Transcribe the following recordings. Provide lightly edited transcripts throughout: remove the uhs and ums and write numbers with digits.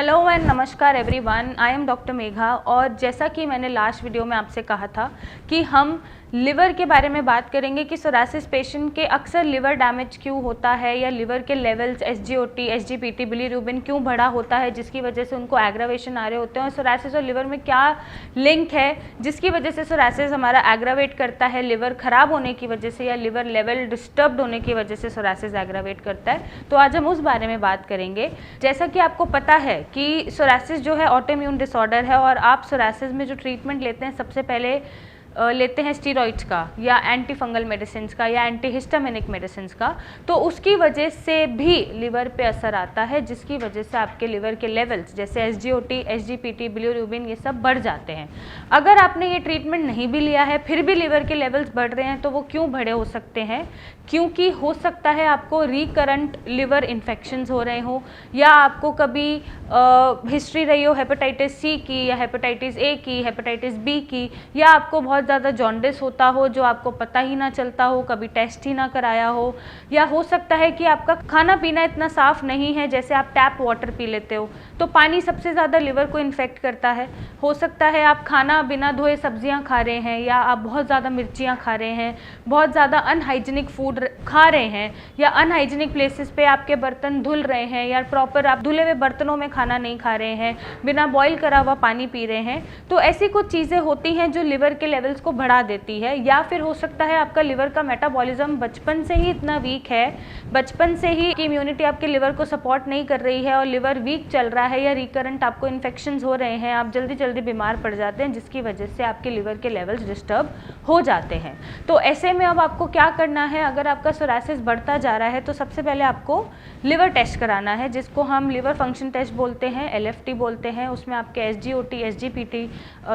Hello and नमस्कार everyone, I am doctor Megha. और जैसा कि मैंने लास्ट वीडियो में आपसे कहा था कि हम लिवर के बारे में बात करेंगे कि सोरासिस पेशेंट के अक्सर लिवर डैमेज क्यों होता है या लिवर के लेवल्स SGOT, SGPT, बिलीरुबिन क्यों बढ़ा होता है जिसकी वजह से उनको एग्रावेशन आ रहे होते हैं, और सोरासिस और लिवर में क्या लिंक है जिसकी वजह से सोरासिस हमारा एग्रावेट करता है, लिवर खराब होने की वजह से या लिवर लेवल डिस्टर्ब्ड होने की वजह से सोरासिस एग्रावेट करता है। तो आज हम उस बारे में बात करेंगे। जैसा कि आपको पता है कि सोरासिस जो है ऑटोइम्यून डिसऑर्डर है, और आप सोरासिस में जो ट्रीटमेंट लेते हैं सबसे पहले लेते हैं स्टीरॉइड्स का या एंटी फंगल मेडिसिन का या एंटी हिस्टामिनिक मेडिसिन का, तो उसकी वजह से भी लिवर पे असर आता है जिसकी वजह से आपके लिवर के लेवल्स जैसे SGOT, SGPT, बिलीरुबिन ये सब बढ़ जाते हैं। अगर आपने ये ट्रीटमेंट नहीं भी लिया है फिर भी लिवर के लेवल्स बढ़ रहे हैं तो वो क्यों बढ़े हो सकते हैं? क्योंकि हो सकता है आपको रिकरेंट लिवर इन्फेक्शंस हो रहे हो, या आपको कभी हिस्ट्री रही हो हेपेटाइटिस C की या हेपेटाइटिस A की, हेपेटाइटिस B की, या आपको बहुत ज़्यादा जॉन्डिस होता हो जो आपको पता ही ना चलता हो, कभी टेस्ट ही ना कराया हो, या हो सकता है कि आपका खाना पीना इतना साफ़ नहीं है, जैसे आप टैप वाटर पी लेते हो तो पानी सबसे ज़्यादा लिवर को इन्फेक्ट करता है। हो सकता है आप खाना बिना धोए सब्जियां खा रहे हैं, या आप बहुत ज़्यादा मिर्चियाँ खा रहे हैं, बहुत ज़्यादा अनहाइजीनिक फूड खा रहे हैं, या अनहाइजीनिक प्लेसेस पे आपके बर्तन धुल रहे हैं, या प्रॉपर आप धुले हुए बर्तनों में खाना नहीं खा रहे हैं, बिना बॉईल करा हुआ पानी पी रहे हैं। तो ऐसी कुछ चीज़ें होती हैं जो लिवर के लेवल्स को बढ़ा देती है। या फिर हो सकता है आपका लिवर का मेटाबॉलिज्म बचपन से ही इतना वीक है, बचपन से ही इम्यूनिटी आपके लिवर को सपोर्ट नहीं कर रही है और लिवर वीक चल रहा है, या रिकरेंट आपको इन्फेक्शंस हो रहे हैं, आप जल्दी जल्दी बीमार पड़ जाते हैं जिसकी वजह से आपके लिवर के लेवल्स डिस्टर्ब हो जाते हैं। तो ऐसे में अब आपको क्या करना है? अगर आपका सोरासिस बढ़ता जा रहा है तो सबसे पहले आपको लिवर टेस्ट कराना है, जिसको हम लिवर फंक्शन टेस्ट बोलते हैं, LFT बोलते हैं। उसमें आपके SGOT, SGPT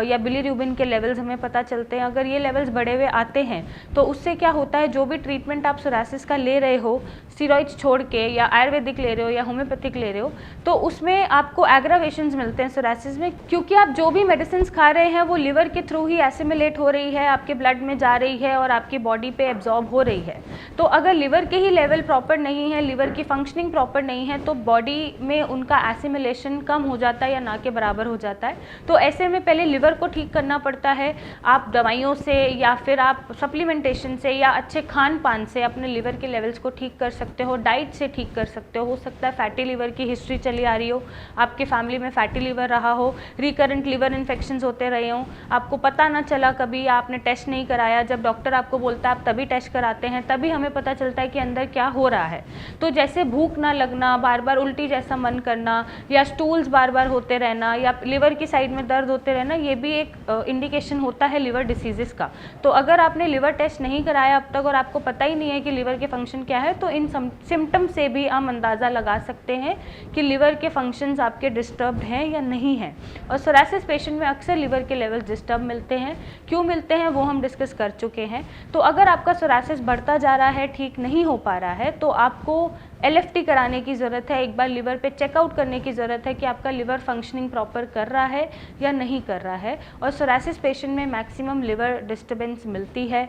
या बिलीरुबिन के लेवल्स हमें पता चलते हैं। अगर ये लेवल्स बढ़े हुए आते हैं तो उससे क्या होता है, जो भी ट्रीटमेंट आप सोरासिस का ले रहे हो, स्टीरॉइड्स छोड़ के या आयुर्वेदिक ले रहे हो या होम्योपैथिक ले रहे हो, तो उसमें आपको एग्रावेशंस मिलते हैं सोरासिस में, क्योंकि आप जो भी मेडिसिन खा रहे हैं वो लिवर के थ्रू ही एसिमिलेट हो रही है, आपके ब्लड में जा रही है और आपकी बॉडी पे एब्जॉर्ब हो रही है। तो अगर लिवर के ही लेवल प्रॉपर नहीं है, लिवर की फंक्शनिंग प्रॉपर नहीं है, तो बॉडी में उनका एसिमिलेशन कम हो जाता है या ना के बराबर हो जाता है। तो ऐसे में पहले लिवर को ठीक करना पड़ता है। आप दवाइयों से या फिर आप सप्लीमेंटेशन से या अच्छे खान पान से अपने लिवर के लेवल्स को ठीक कर सकते हो, डाइट से ठीक कर सकते हो सकता है फैटी लिवर की हिस्ट्री चली आ रही हो, आपके फैमिली में फैटी लिवर रहा हो, रिकरेंट लिवर इन्फेक्शंस होते रहे हों, आपको पता ना चला कभी, या आपने टेस्ट नहीं कराया, जब डॉक्टर आपको बोलता है आप तभी टेस्ट कराते हैं, तभी हमें पता चलता है कि अंदर क्या हो रहा है। तो जैसे भूख ना लगना, बार बार उल्टी जैसा मन करना, या स्टूल्स बार बार होते रहना, या लिवर की साइड में दर्द होते रहना, ये भी एक इंडिकेशन होता है लिवर डिसीजेस का। तो अगर आपने लिवर टेस्ट नहीं कराया अब तक और आपको पता ही नहीं है कि लिवर के फंक्शन क्या है, तो इन सिम्टम्स से भी हम अंदाज़ा लगा सकते हैं कि लिवर के फंक्शंस आपके डिस्टर्ब्ड हैं या नहीं हैं। और सोरासिस पेशेंट में अक्सर लिवर के लेवल डिस्टर्ब मिलते हैं। क्यों मिलते हैं वो हम डिस्कस कर चुके हैं। तो अगर आपका सोरासिस बढ़ता जा रहा है, ठीक नहीं हो पा रहा है, तो आपको LFT कराने की ज़रूरत है। एक बार लिवर पे चेकआउट करने की ज़रूरत है कि आपका लिवर फंक्शनिंग प्रॉपर कर रहा है या नहीं कर रहा है। और सोरासिस पेशेंट में मैक्सिमम लिवर डिस्टर्बेंस मिलती है।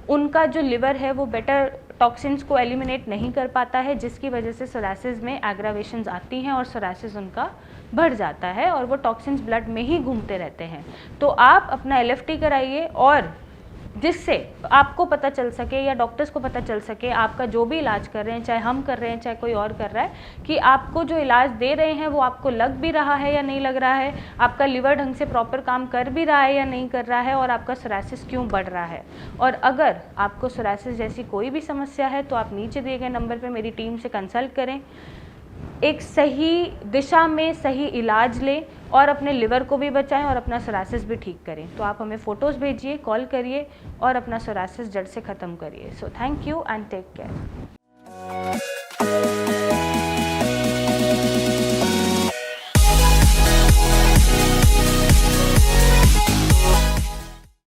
उनका जो लिवर है वो बेटर टॉक्सिन्स को एलिमिनेट नहीं कर पाता है, जिसकी वजह से सोरासिस में एग्रावेशंस आती हैं और सोरासिस उनका बढ़ जाता है और वो टॉक्सिन्स ब्लड में ही घूमते रहते हैं। तो आप अपना LFT कराइए, और जिससे आपको पता चल सके या डॉक्टर्स को पता चल सके आपका जो भी इलाज कर रहे हैं, चाहे हम कर रहे हैं चाहे कोई और कर रहा है, कि आपको जो इलाज दे रहे हैं वो आपको लग भी रहा है या नहीं लग रहा है, आपका लिवर ढंग से प्रॉपर काम कर भी रहा है या नहीं कर रहा है, और आपका सोरासिस क्यों बढ़ रहा है। और अगर आपको सोरासिस जैसी कोई भी समस्या है तो आप नीचे दिए गए नंबर पर मेरी टीम से कंसल्ट करें, एक सही दिशा में सही इलाज लें और अपने लिवर को भी बचाएं और अपना सोरासिस भी ठीक करें। तो आप हमें फ़ोटोज़ भेजिए, कॉल करिए और अपना सोरासिस जड़ से ख़त्म करिए। So thank you and take care.